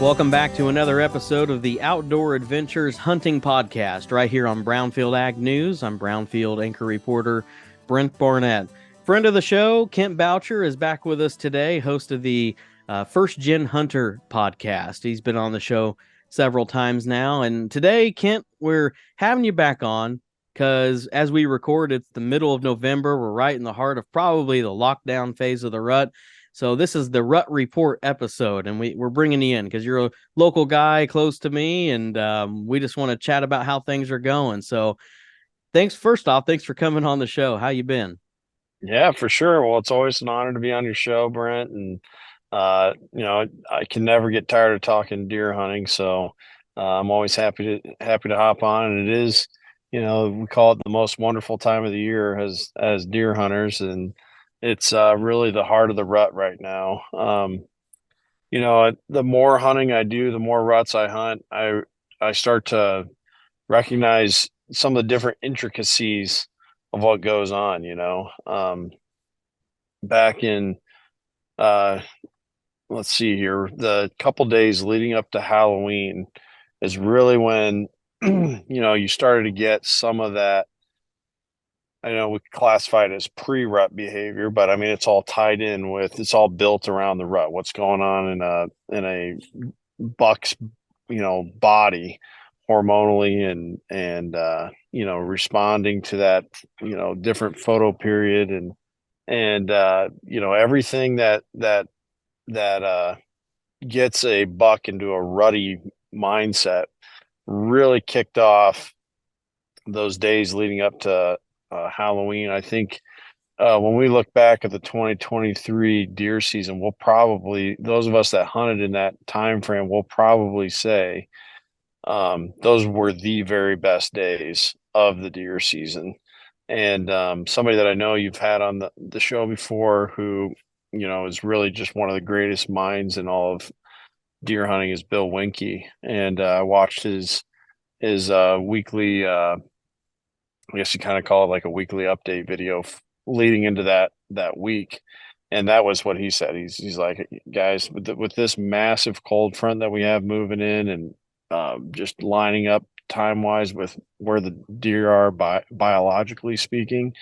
Welcome back to another episode of the Outdoor Adventures Hunting Podcast right here on Brownfield Ag News. I'm Brownfield anchor reporter Brent Barnett. Friend of the show, Kent Boucher, is back with us today, host of the First Gen Hunter podcast. He's been on the show several times now. And today, Kent, we're having you back on because as we record, it's the middle of November. We're right in the heart of probably the lockdown phase of the rut. So this is the Rut Report episode, and we're bringing you in because you're a local guy close to me, and we just want to chat about how things are going. So first off, thanks for coming on the show. How you been? Yeah, for sure. Well, it's always an honor to be on your show, Brent. And I can never get tired of talking deer hunting. So I'm always happy to hop on. And it is, we call it the most wonderful time of the year as deer hunters, and it's really the heart of the rut right now. The more hunting I do, the more ruts I hunt. I start to recognize some of the different intricacies of what goes on, back in uh let's see here, the couple days leading up to Halloween is really when you started to get some of that. I know we classify it as pre-rut behavior, but I mean it's all built around the rut. What's going on in a buck's body hormonally and responding to that different photo period and everything that gets a buck into a ruddy mindset really kicked off those days leading up to Halloween. I think when we look back at the 2023 deer season, we'll probably, those of us that hunted in that time frame, will probably say those were the very best days of the deer season. And somebody that I know you've had on the show before who, is really just one of the greatest minds in all of deer hunting is Bill Winke. And I watched his weekly, I guess you kind of call it like a weekly update video leading into that week. And that was what he said. He's like, guys, with this massive cold front that we have moving in, and just lining up time wise with where the deer are biologically speaking,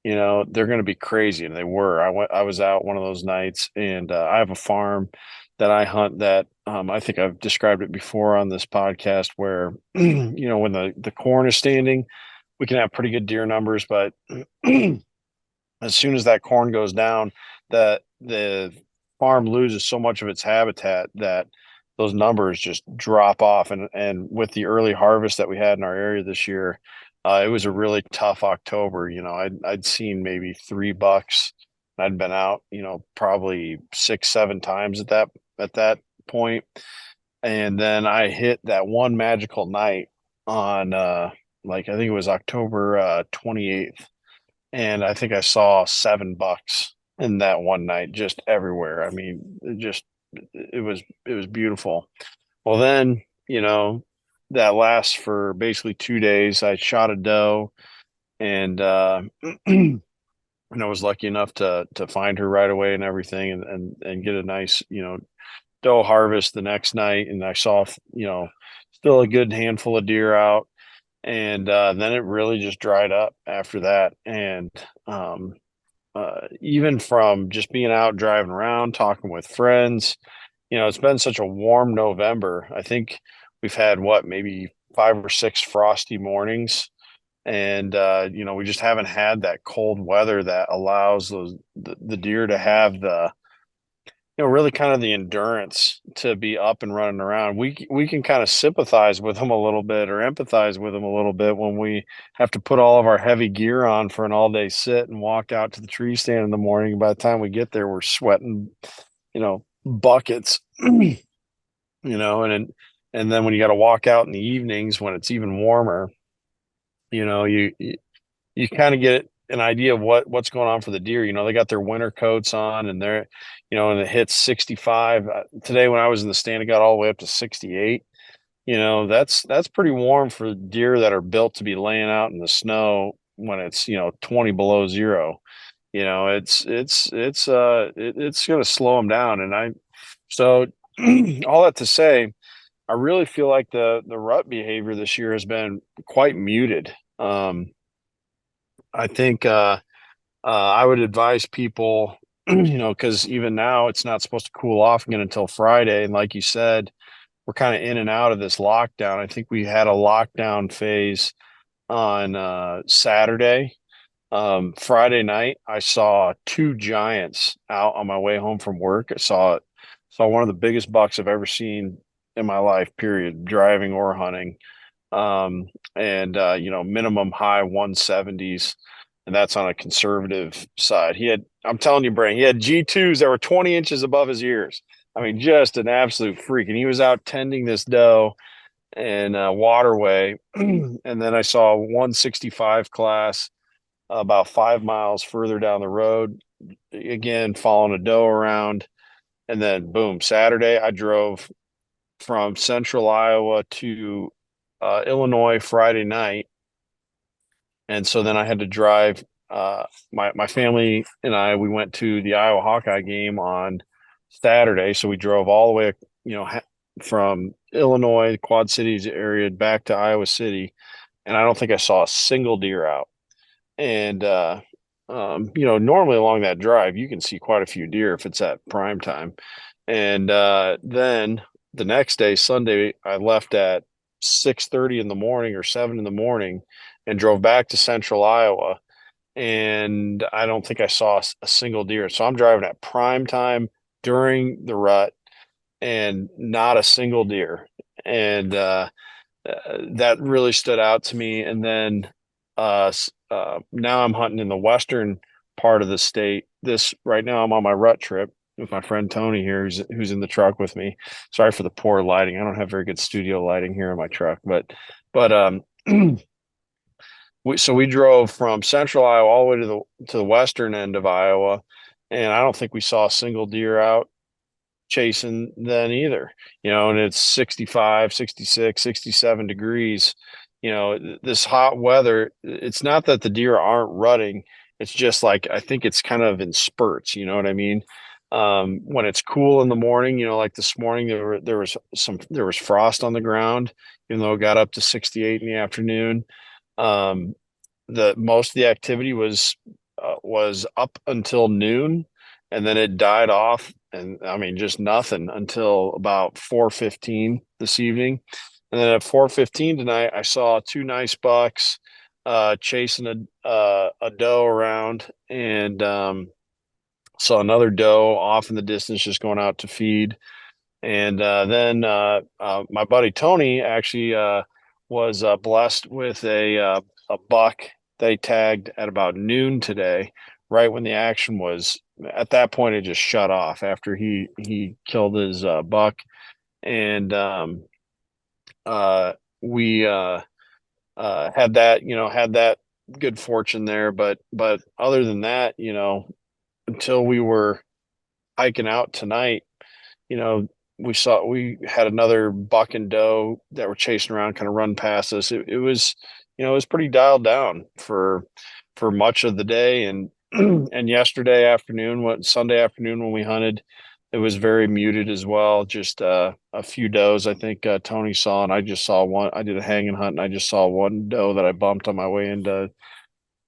they're going to be crazy. And they were. I was out one of those nights, and I have a farm that I hunt that I think I've described it before on this podcast, where when the corn is standing, we can have pretty good deer numbers, but as soon as that corn goes down, the farm loses so much of its habitat that those numbers just drop off. And with the early harvest that we had in our area this year, it was a really tough October. I'd seen maybe 3 bucks. I'd been out, probably 6, 7 times at that point. And then I hit that one magical night on I think it was October 28th, and I think I saw 7 bucks in that one night, just everywhere. I mean, it was beautiful. Well, then, that lasts for basically 2 days. I shot a doe, and and I was lucky enough to find her right away and everything, and get a nice, doe harvest the next night. And I saw, still a good handful of deer out. And then it really just dried up after that. And even from just being out driving around, talking with friends, it's been such a warm November. I think we've had maybe 5 or 6 frosty mornings. And we just haven't had that cold weather that allows the deer to have the really kind of the endurance to be up and running around. We can kind of sympathize with them a little bit, or empathize with them a little bit, when we have to put all of our heavy gear on for an all-day sit and walk out to the tree stand in the morning. By the time we get there, we're sweating, buckets, and then when you got to walk out in the evenings when it's even warmer, you kind of get an idea of what's going on for the deer. They got their winter coats on, and they're, and it hits 65. Today when I was in the stand, it got all the way up to 68. That's pretty warm for deer that are built to be laying out in the snow when it's 20 below zero. It's going to slow them down. And so all that to say, I really feel like the rut behavior this year has been quite muted. I think I would advise people, because even now it's not supposed to cool off again until Friday, and like you said, we're kind of in and out of this lockdown. I think we had a lockdown phase on Saturday. Friday night, I saw two giants out on my way home from work. I saw one of the biggest bucks I've ever seen in my life, period, driving or hunting. And minimum high 170s, and that's on a conservative side. I'm telling you, Brent, he had G2s that were 20 inches above his ears. I mean, just an absolute freak. And he was out tending this doe and waterway. And then I saw a 165 class about 5 miles further down the road, again, following a doe around. And then, boom, Saturday, I drove from central Iowa to Illinois Friday night. And so then I had to drive. My family and we went to the Iowa Hawkeye game on Saturday. So we drove all the way, from Illinois, Quad Cities area back to Iowa City. And I don't think I saw a single deer out. And, normally along that drive, you can see quite a few deer if it's at prime time. And then the next day, Sunday, I left at 6:30 in the morning or 7 in the morning and drove back to central Iowa. And I don't think I saw a single deer. So I'm driving at prime time during the rut and not a single deer. And that really stood out to me. And then now I'm hunting in the western part of the state. This right now I'm on my rut trip with my friend Tony here, who's in the truck with me. Sorry for the poor lighting. I don't have very good studio lighting here in my truck, but we drove from central Iowa all the way to the western end of Iowa, and I don't think we saw a single deer out chasing then either. And it's 65, 66, 67 degrees. This hot weather, it's not that the deer aren't rutting. It's just like, I think it's kind of in spurts, you know what I mean? When it's cool in the morning, like this morning, there was frost on the ground, even though it got up to 68 in the afternoon. The most of the activity was up until noon, and then it died off, and I mean just nothing until about 4:15 this evening. And then at 4:15 tonight, I saw two nice bucks chasing a doe around, and saw another doe off in the distance just going out to feed. And then my buddy Tony actually was blessed with a buck they tagged at about noon today, right when the action was. At that point, it just shut off after he killed his buck. And we had that good fortune there. But other than that, until we were hiking out tonight, you know, we had another buck and doe that were chasing around, kind of run past us. It was, it was pretty dialed down for much of the day. And and yesterday afternoon, Sunday afternoon when we hunted, it was very muted as well. Just a few does. I think Tony saw, and I just saw one. I did a hanging hunt, and I just saw one doe that I bumped on my way in to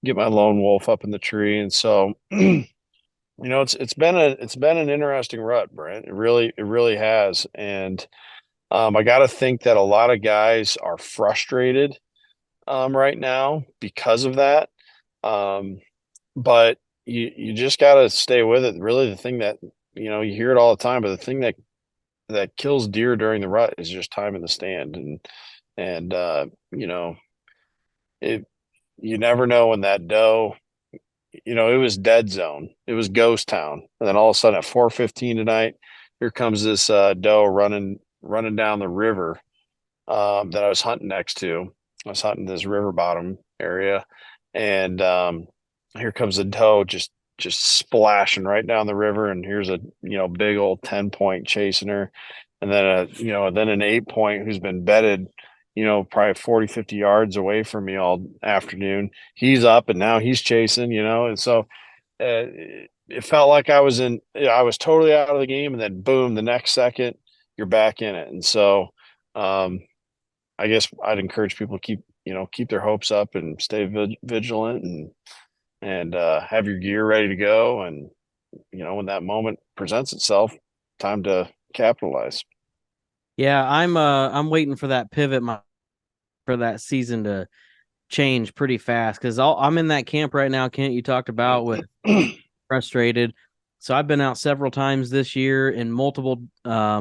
get my lone wolf up in the tree. And so it's been an interesting rut, Brent. It really has. And I got to think that a lot of guys are frustrated right now because of that. But you just got to stay with it. Really, the thing that, you hear it all the time, but the thing that kills deer during the rut is just time in the stand. And it, you never know when that doe, it was dead zone. It was ghost town. And then all of a sudden at 4:15 tonight, here comes this doe running down the river that I was hunting next to. I was hunting this river bottom area, and here comes a doe just splashing right down the river. And here's a big old 10-point chasing her, and then an 8-point who's been bedded, probably 40, 50 yards away from me all afternoon. He's up and now he's chasing, and so it felt like I was totally out of the game. And then boom, the next second, you're back in it. And so, um, I guess I'd encourage people to keep their hopes up and stay vigilant and have your gear ready to go. And, when that moment presents itself, time to capitalize. Yeah, I'm waiting for that pivot for that season to change pretty fast because I'm in that camp right now, Kent, you talked about with frustrated. So I've been out several times this year in multiple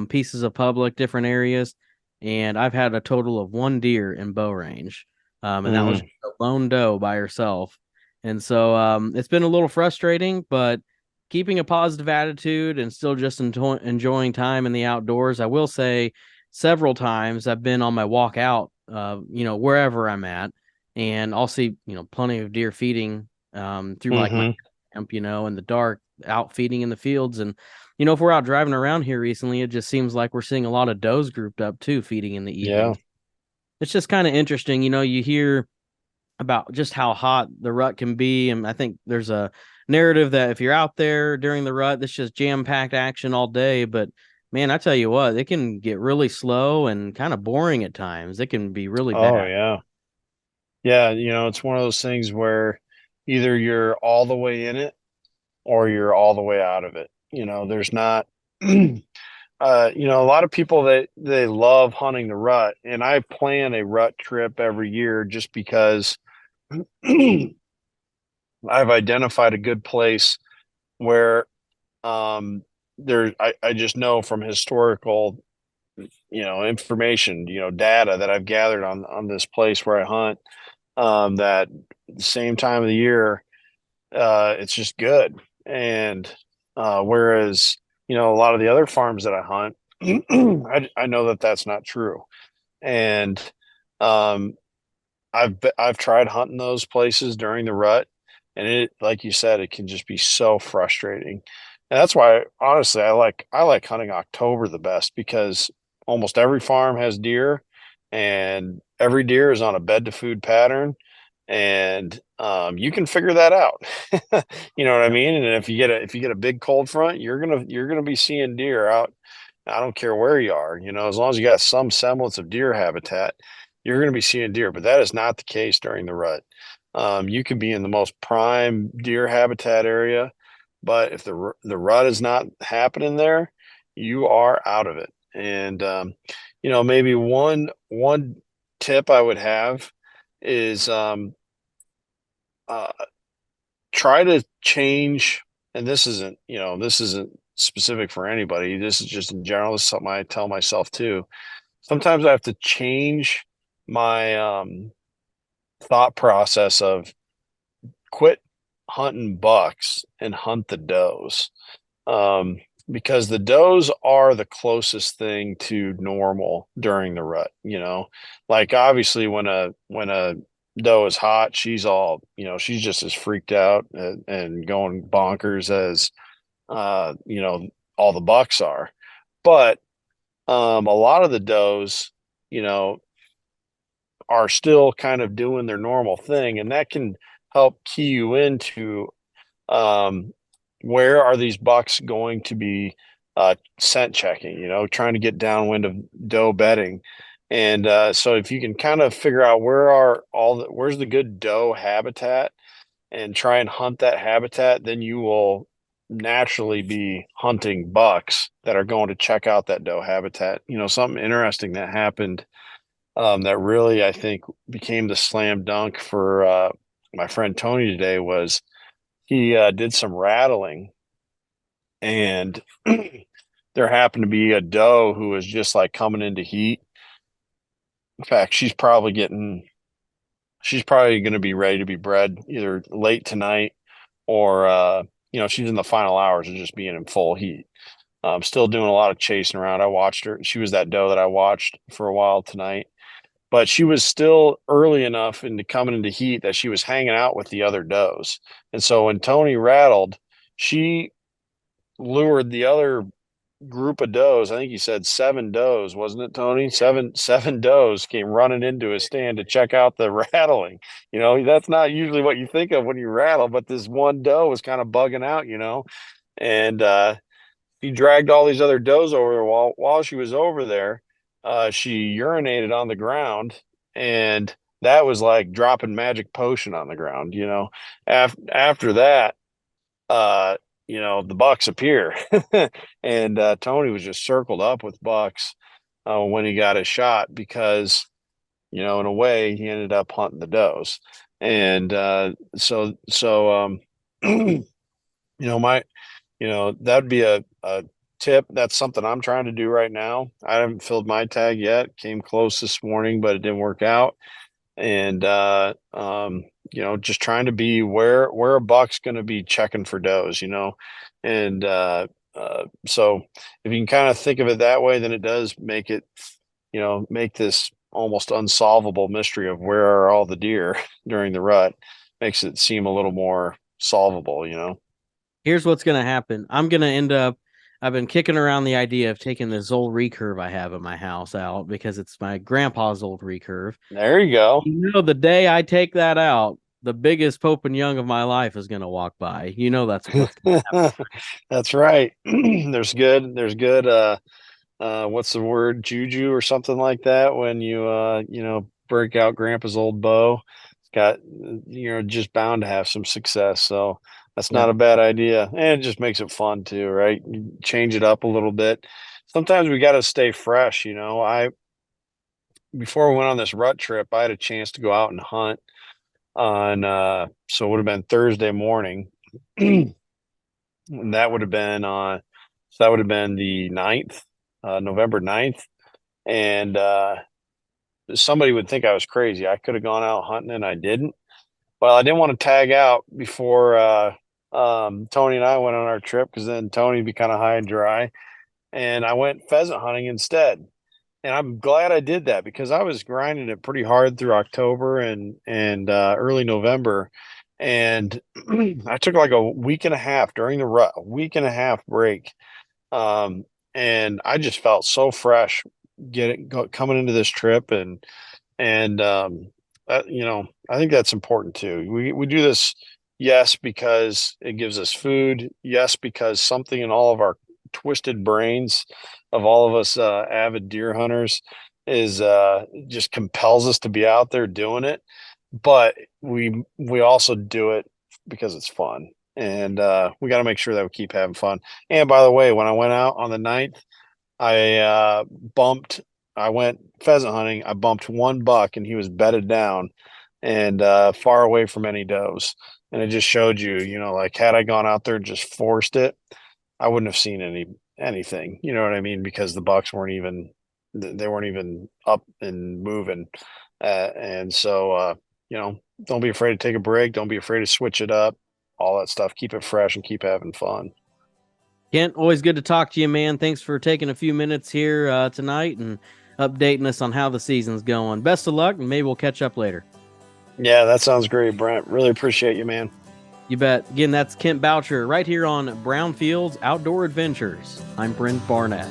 pieces of public, different areas, and I've had a total of one deer in bow range, and that was Mm-hmm. just a lone doe by herself. And so it's been a little frustrating, but keeping a positive attitude and still just enjoying time in the outdoors. I will say several times I've been on my walk out, wherever I'm at, and I'll see, plenty of deer feeding through like my Mm-hmm. camp, in the dark, out feeding in the fields. And, if we're out driving around here recently, it just seems like we're seeing a lot of does grouped up too, feeding in the Yeah. evenings. It's just kind of interesting. You hear about just how hot the rut can be. And I think there's a narrative that if you're out there during the rut, it's just jam packed action all day. But man, I tell you what, it can get really slow and kind of boring at times. It can be really Oh bad. yeah. Yeah. It's one of those things where either you're all the way in it or you're all the way out of it. There's not, a lot of people that they love hunting the rut, and I plan a rut trip every year just because I've identified a good place where I just know from historical, information, data that I've gathered on this place where I hunt, that the same time of the year, it's just good. And whereas, a lot of the other farms that I hunt, I know that that's not true. And um, I've tried hunting those places during the rut, and it, like you said, it can just be so frustrating. And that's why, honestly, I like hunting October the best, because almost every farm has deer, and every deer is on a bed to food pattern, and you can figure that out. You know what I mean? And if you get a big cold front, you're gonna be seeing deer out. I don't care where you are, as long as you got some semblance of deer habitat, you're going to be seeing deer. But that is not the case during the rut. You can be in the most prime deer habitat area, but if the rut is not happening there, you are out of it. And maybe one tip I would have is uh, try to change. And this isn't specific for anybody. This is just in general. This is something I tell myself too. Sometimes I have to change my thought process of quit hunting bucks and hunt the does. Um, because the does are the closest thing to normal during the rut, like obviously when a doe is hot, she's just as freaked out and going bonkers as all the bucks are. But a lot of the does, you know, are still kind of doing their normal thing, and that can help key you into um, where are these bucks going to be scent checking, trying to get downwind of doe bedding. And so if you can kind of figure out where's the good doe habitat and try and hunt that habitat, then you will naturally be hunting bucks that are going to check out that doe habitat. Something interesting that happened, that really, I think, became the slam dunk for my friend Tony today, was he did some rattling, and there happened to be a doe who was just like coming into heat. In fact, she's probably going to be ready to be bred either late tonight or she's in the final hours of just being in full heat. Still doing a lot of chasing around. I watched her. She was that doe that I watched for a while tonight, but she was still early enough into coming into heat that she was hanging out with the other does. And so when Tony rattled, she lured the other group of does. I think he said seven does, wasn't it, Tony? Seven does came running into his stand to check out the rattling. That's not usually what you think of when you rattle, but this one doe was kind of bugging out, and she dragged all these other does over there. While she was over there, she urinated on the ground, and that was like dropping magic potion on the ground. After that, uh, the bucks appear, and Tony was just circled up with bucks when he got his shot because in a way he ended up hunting the does, and my that'd be a tip. That's something I'm trying to do right now. I haven't filled my tag yet. Came close this morning, but it didn't work out. And just trying to be where a buck's going to be checking for does, and so if you can kind of think of it that way, then it does make it, make this almost unsolvable mystery of where are all the deer during the rut, makes it seem a little more solvable. Here's what's going to happen. I'm going to end up, I've been kicking around the idea of taking this old recurve I have at my house out because it's my grandpa's old recurve. There you go. The day I take that out, the biggest Pope and Young of my life is going to walk by. That's what's going to happen. That's right. There's good what's the word, juju or something like that, when you break out grandpa's old bow. It's got, just bound to have some success. So that's not a bad idea, and it just makes it fun too, right? You change it up a little bit. Sometimes we got to stay fresh. Before we went on this rut trip, I had a chance to go out and hunt on so it would have been Thursday morning. And that would have been the 9th, November 9th. And somebody would think I was crazy. I could have gone out hunting and I didn't. Well, I didn't want to tag out before Tony and I went on our trip, because then Tony would be kind of high and dry. And I went pheasant hunting instead. And I'm glad I did that, because I was grinding it pretty hard through October and early November. And I took like a week and a half during the rut, a week and a half break. And I just felt so fresh coming into this trip. And I think that's important too. We do this, yes, because it gives us food. Yes, because something in all of our twisted brains of all of us avid deer hunters is just compels us to be out there doing it. But we also do it because it's fun, and we got to make sure that we keep having fun. And by the way, when I went out on the 9th, I went pheasant hunting. I bumped one buck, and he was bedded down and far away from any does. And it just showed you, like, had I gone out there and just forced it, I wouldn't have seen anything. You know what I mean? Because the bucks weren't even up and moving. And so, don't be afraid to take a break. Don't be afraid to switch it up. All that stuff. Keep it fresh and keep having fun. Kent, always good to talk to you, man. Thanks for taking a few minutes here tonight and updating us on how the season's going. Best of luck, and maybe we'll catch up later. Yeah, that sounds great, Brent. Really appreciate you, man. You bet. Again, that's Kent Boucher right here on Brownfield's Outdoor Adventures. I'm Brent Barnett.